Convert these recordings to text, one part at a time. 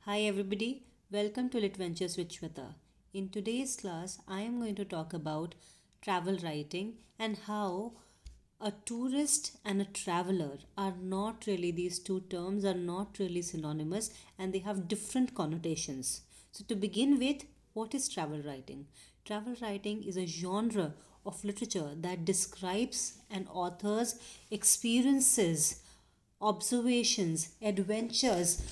Hi everybody, welcome to Lit Ventures with Shweta. In today's class, I am going to talk about travel writing and how a tourist and a traveler are not really, these two terms are not really synonymous and they have different connotations. So, to begin with, what is travel writing? Travel writing is a genre of literature that describes an author's experiences, observations, adventures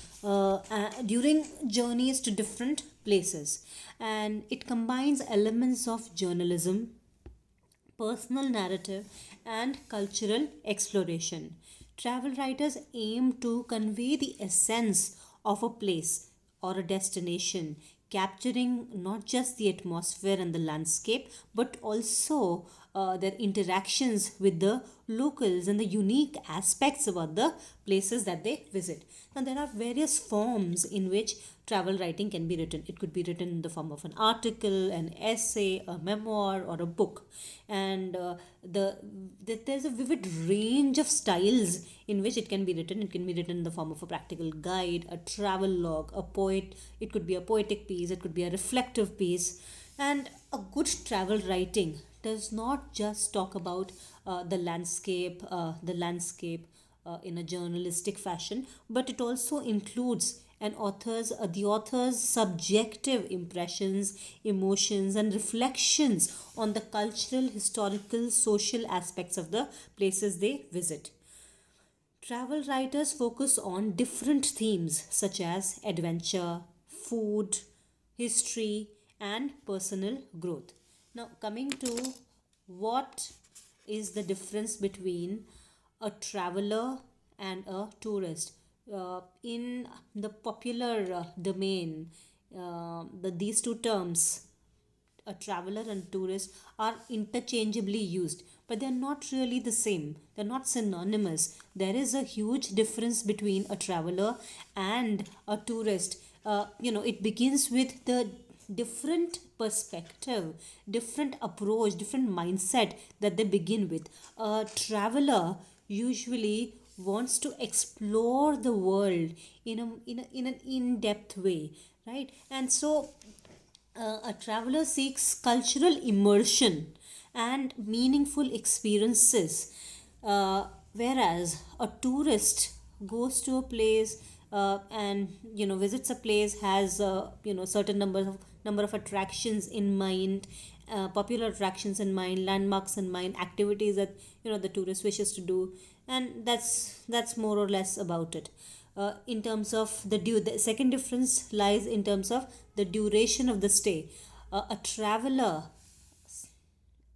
during journeys to different places. And it combines elements of journalism, personal narrative, and cultural exploration. Travel writers aim to convey the essence of a place or a destination, capturing not just the atmosphere and the landscape, but also their interactions with the locals and the unique aspects about the places that they visit. Now, there are various forms in which travel writing can be written. It could be written in the form of an article, an essay, a memoir, or a book. And there's a vivid range of styles in which it can be written. It can be written in the form of a practical guide, a travel log, a poet. It could be a poetic piece. It could be a reflective piece. And a good travel writing does not just talk about the landscape in a journalistic fashion, but it also includes the author's subjective impressions, emotions, and reflections on the cultural, historical, social aspects of the places they visit. Travel writers focus on different themes such as adventure, food, history, and personal growth. Now, coming to what is the difference between a traveler and a tourist? In the popular domain, these two terms, a traveler and tourist, are interchangeably used, but they're not really the same. They're not synonymous. There is a huge difference between a traveler and a tourist. It begins with the different perspective, different approach, different mindset that they begin with. A traveler usually wants to explore the world in an in-depth way, right? And so a traveler seeks cultural immersion and meaningful experiences, whereas a tourist goes to a place and visits a place, has certain number of attractions in mind, popular attractions in mind, landmarks in mind, activities that the tourist wishes to do, and that's more or less about it. In terms of the second difference lies in terms of the duration of the stay. A traveler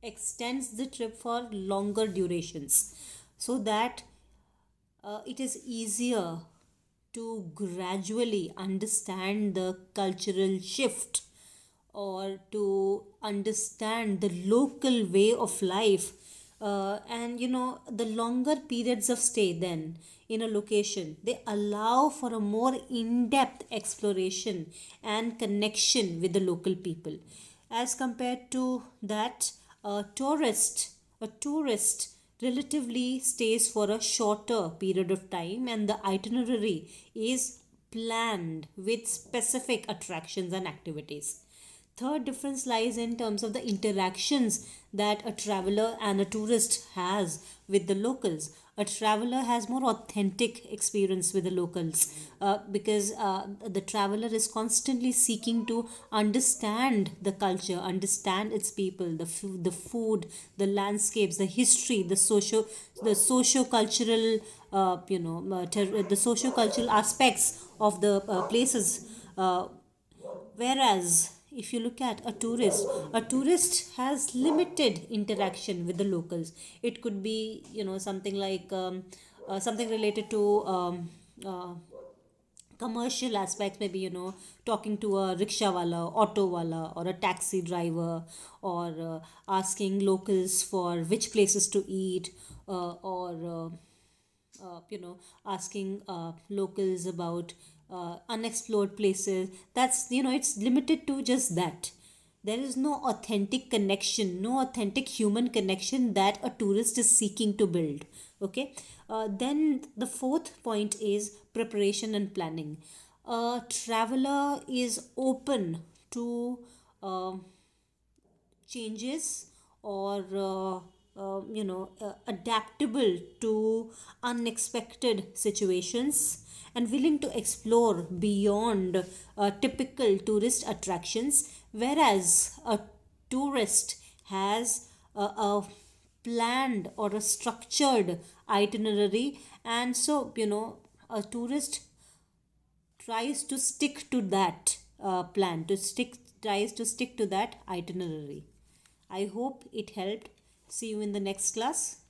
extends the trip for longer durations so that it is easier to gradually understand the cultural shift or to understand the local way of life. And the longer periods of stay then in a location, they allow for a more in-depth exploration and connection with the local people, as compared to that a tourist relatively stays for a shorter period of time, and the itinerary is planned with specific attractions and activities. Third difference lies in terms of the interactions that a traveler and a tourist has with the locals. A traveler has more authentic experience with the locals, because the traveler is constantly seeking to understand the culture, understand its people, the food, the landscapes, the history, the socio-cultural, the socio-cultural aspects of the places. Whereas if you look at a tourist has limited interaction with the locals. It could be something like something related to commercial aspects, maybe talking to a rickshaw wala, auto wala, or a taxi driver, or asking locals for which places to eat, or asking locals about unexplored places. That's it's limited to just that. There is no authentic connection, no authentic human connection that a tourist is seeking to build. Okay. Then the fourth point is preparation and planning. a traveler is open to changes or adaptable to unexpected situations and willing to explore beyond typical tourist attractions, whereas a tourist has a planned or a structured itinerary. And so a tourist tries to stick to that plan to stick tries to stick to that itinerary. I hope it helped. See you in the next class.